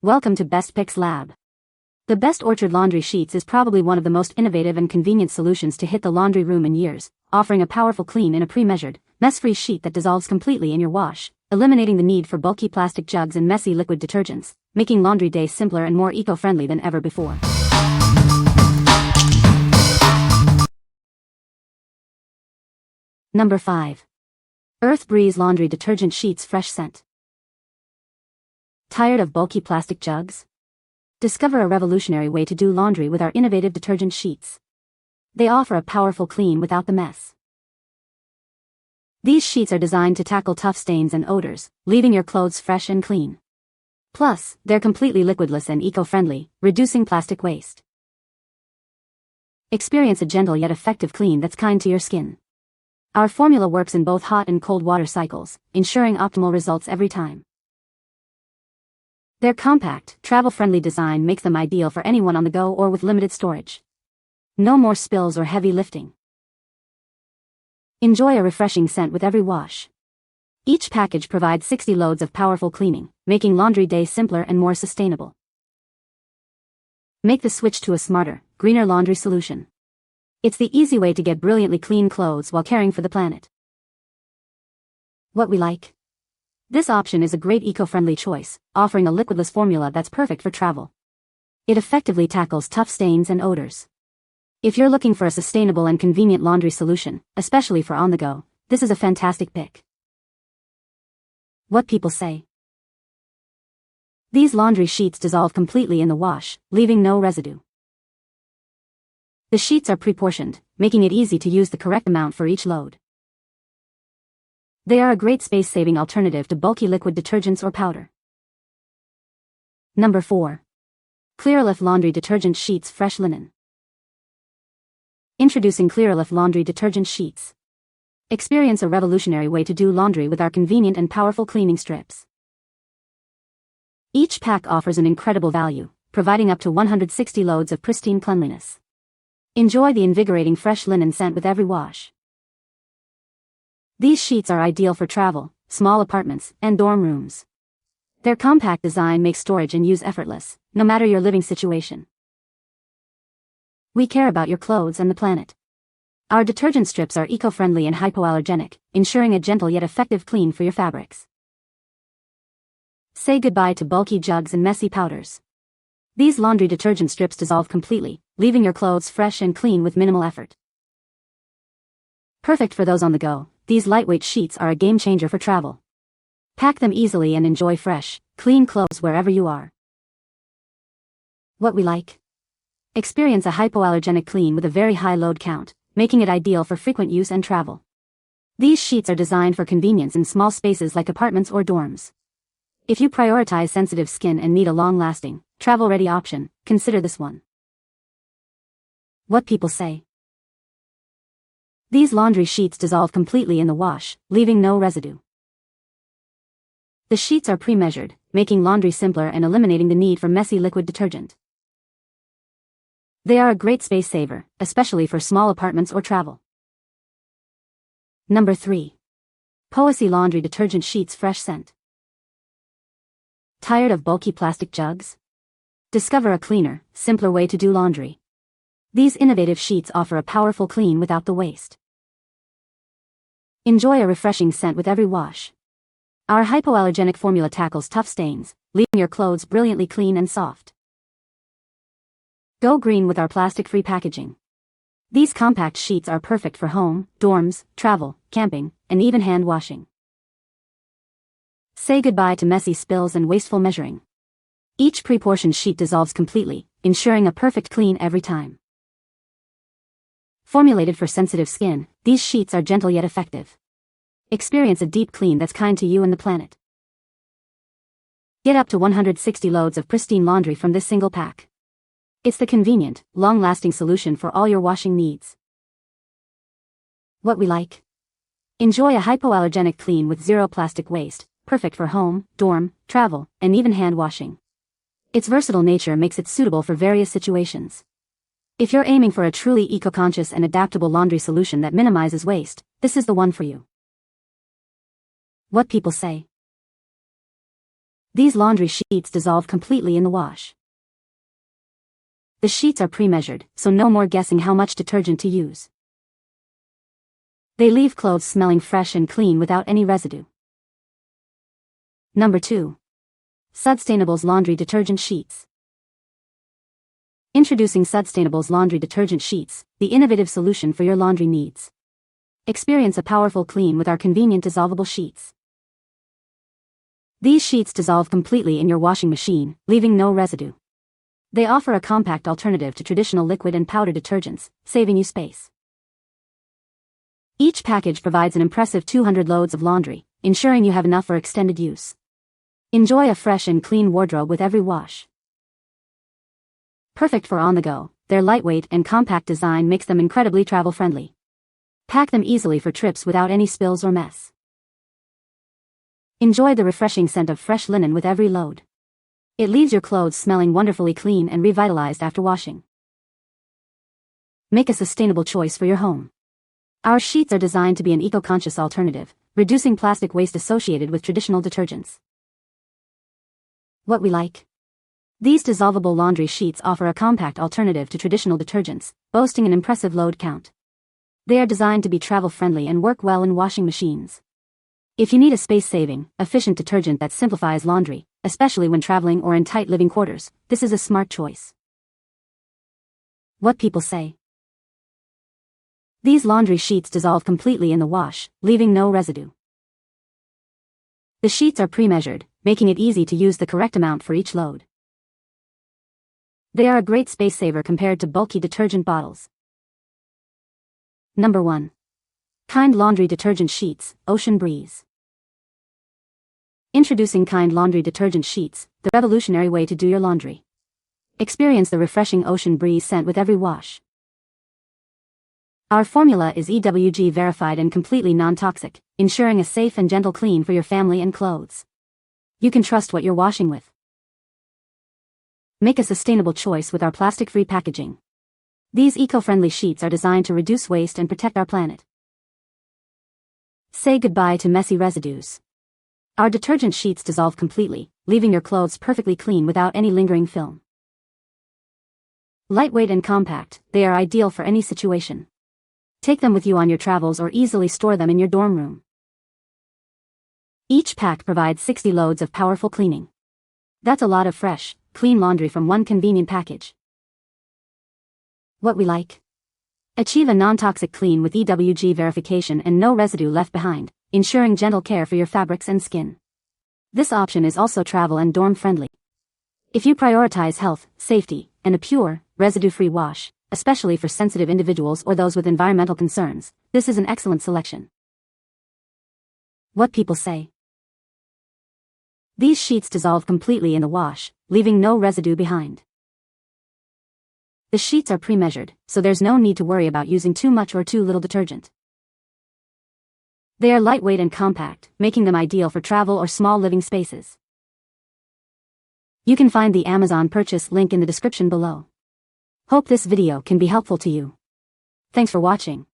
Welcome to Best Picks Lab. The Best Orchard Laundry Sheets is probably one of the most innovative and convenient solutions to hit the laundry room in years, offering a powerful clean in a pre-measured, mess-free sheet that dissolves completely in your wash, eliminating the need for bulky plastic jugs and messy liquid detergents, making laundry day simpler and more eco-friendly than ever before. Number 5. Earth Breeze Laundry Detergent Sheets Fresh Scent. Tired of bulky plastic jugs? Discover a revolutionary way to do laundry with our innovative detergent sheets. They offer a powerful clean without the mess. These sheets are designed to tackle tough stains and odors, leaving your clothes fresh and clean. Plus, they're completely liquidless and eco-friendly, reducing plastic waste. Experience a gentle yet effective clean that's kind to your skin. Our formula works in both hot and cold water cycles, ensuring optimal results every time. Their compact, travel-friendly design makes them ideal for anyone on the go or with limited storage. No more spills or heavy lifting. Enjoy a refreshing scent with every wash. Each package provides 60 loads of powerful cleaning, making laundry day simpler and more sustainable. Make the switch to a smarter, greener laundry solution. It's the easy way to get brilliantly clean clothes while caring for the planet. What we like? This option is a great eco-friendly choice, offering a liquidless formula that's perfect for travel. It effectively tackles tough stains and odors. If you're looking for a sustainable and convenient laundry solution, especially for on the go, this is a fantastic pick. What people say. These laundry sheets dissolve completely in the wash, leaving no residue. The sheets are pre-portioned, making it easy to use the correct amount for each load. They are a great space-saving alternative to bulky liquid detergents or powder. Number 4. CLEARALIF Laundry Detergent Sheets Fresh Linen. Introducing CLEARALIF Laundry Detergent Sheets. Experience a revolutionary way to do laundry with our convenient and powerful cleaning strips. Each pack offers an incredible value, providing up to 160 loads of pristine cleanliness. Enjoy the invigorating fresh linen scent with every wash. These sheets are ideal for travel, small apartments, and dorm rooms. Their compact design makes storage and use effortless, no matter your living situation. We care about your clothes and the planet. Our detergent strips are eco-friendly and hypoallergenic, ensuring a gentle yet effective clean for your fabrics. Say goodbye to bulky jugs and messy powders. These laundry detergent strips dissolve completely, leaving your clothes fresh and clean with minimal effort. Perfect for those on the go, these lightweight sheets are a game-changer for travel. Pack them easily and enjoy fresh, clean clothes wherever you are. What we like? Experience a hypoallergenic clean with a very high load count, making it ideal for frequent use and travel. These sheets are designed for convenience in small spaces like apartments or dorms. If you prioritize sensitive skin and need a long-lasting, travel-ready option, consider this one. What people say. These laundry sheets dissolve completely in the wash, leaving no residue. The sheets are pre-measured, making laundry simpler and eliminating the need for messy liquid detergent. They are a great space saver, especially for small apartments or travel. Number 3. Poesie Laundry Detergent Sheets Fresh Scent. Tired of bulky plastic jugs? Discover a cleaner, simpler way to do laundry. These innovative sheets offer a powerful clean without the waste. Enjoy a refreshing scent with every wash. Our hypoallergenic formula tackles tough stains, leaving your clothes brilliantly clean and soft. Go green with our plastic-free packaging. These compact sheets are perfect for home, dorms, travel, camping, and even hand washing. Say goodbye to messy spills and wasteful measuring. Each pre-portioned sheet dissolves completely, ensuring a perfect clean every time. Formulated for sensitive skin, these sheets are gentle yet effective. Experience a deep clean that's kind to you and the planet. Get up to 160 loads of pristine laundry from this single pack. It's the convenient, long-lasting solution for all your washing needs. What we like? Enjoy a hypoallergenic clean with zero plastic waste, perfect for home, dorm, travel, and even hand washing. Its versatile nature makes it suitable for various situations. If you're aiming for a truly eco-conscious and adaptable laundry solution that minimizes waste, this is the one for you. What people say. These laundry sheets dissolve completely in the wash. The sheets are pre-measured, so no more guessing how much detergent to use. They leave clothes smelling fresh and clean without any residue. Number 2. Sudstainables Laundry Detergent Sheets. Introducing Sudstainables Laundry Detergent Sheets, the innovative solution for your laundry needs. Experience a powerful clean with our convenient dissolvable sheets. These sheets dissolve completely in your washing machine, leaving no residue. They offer a compact alternative to traditional liquid and powder detergents, saving you space. Each package provides an impressive 200 loads of laundry, ensuring you have enough for extended use. Enjoy a fresh and clean wardrobe with every wash. Perfect for on the go, their lightweight and compact design makes them incredibly travel-friendly. Pack them easily for trips without any spills or mess. Enjoy the refreshing scent of fresh linen with every load. It leaves your clothes smelling wonderfully clean and revitalized after washing. Make a sustainable choice for your home. Our sheets are designed to be an eco-conscious alternative, reducing plastic waste associated with traditional detergents. What we like. These dissolvable laundry sheets offer a compact alternative to traditional detergents, boasting an impressive load count. They are designed to be travel-friendly and work well in washing machines. If you need a space-saving, efficient detergent that simplifies laundry, especially when traveling or in tight living quarters, this is a smart choice. What people say. These laundry sheets dissolve completely in the wash, leaving no residue. The sheets are pre-measured, making it easy to use the correct amount for each load. They are a great space saver compared to bulky detergent bottles. Number 1. Kind Laundry Detergent Sheets, Ocean Breeze. Introducing Kind Laundry Detergent Sheets, the revolutionary way to do your laundry. Experience the refreshing ocean breeze scent with every wash. Our formula is EWG verified and completely non-toxic, ensuring a safe and gentle clean for your family and clothes. You can trust what you're washing with. Make a sustainable choice with our plastic-free packaging. These eco-friendly sheets are designed to reduce waste and protect our planet. Say goodbye to messy residues. Our detergent sheets dissolve completely, leaving your clothes perfectly clean without any lingering film. Lightweight and compact, they are ideal for any situation. Take them with you on your travels or easily store them in your dorm room. Each pack provides 60 loads of powerful cleaning. That's a lot of fresh, clean laundry from one convenient package. What we like. Achieve a non-toxic clean with EWG verification and no residue left behind, ensuring gentle care for your fabrics and skin. This option is also travel and dorm friendly. If you prioritize health, safety, and a pure, residue-free wash, especially for sensitive individuals or those with environmental concerns, this is an excellent selection. What people say. These sheets dissolve completely in the wash, leaving no residue behind. The sheets are pre-measured, so there's no need to worry about using too much or too little detergent. They are lightweight and compact, making them ideal for travel or small living spaces. You can find the Amazon purchase link in the description below. Hope this video can be helpful to you. Thanks for watching.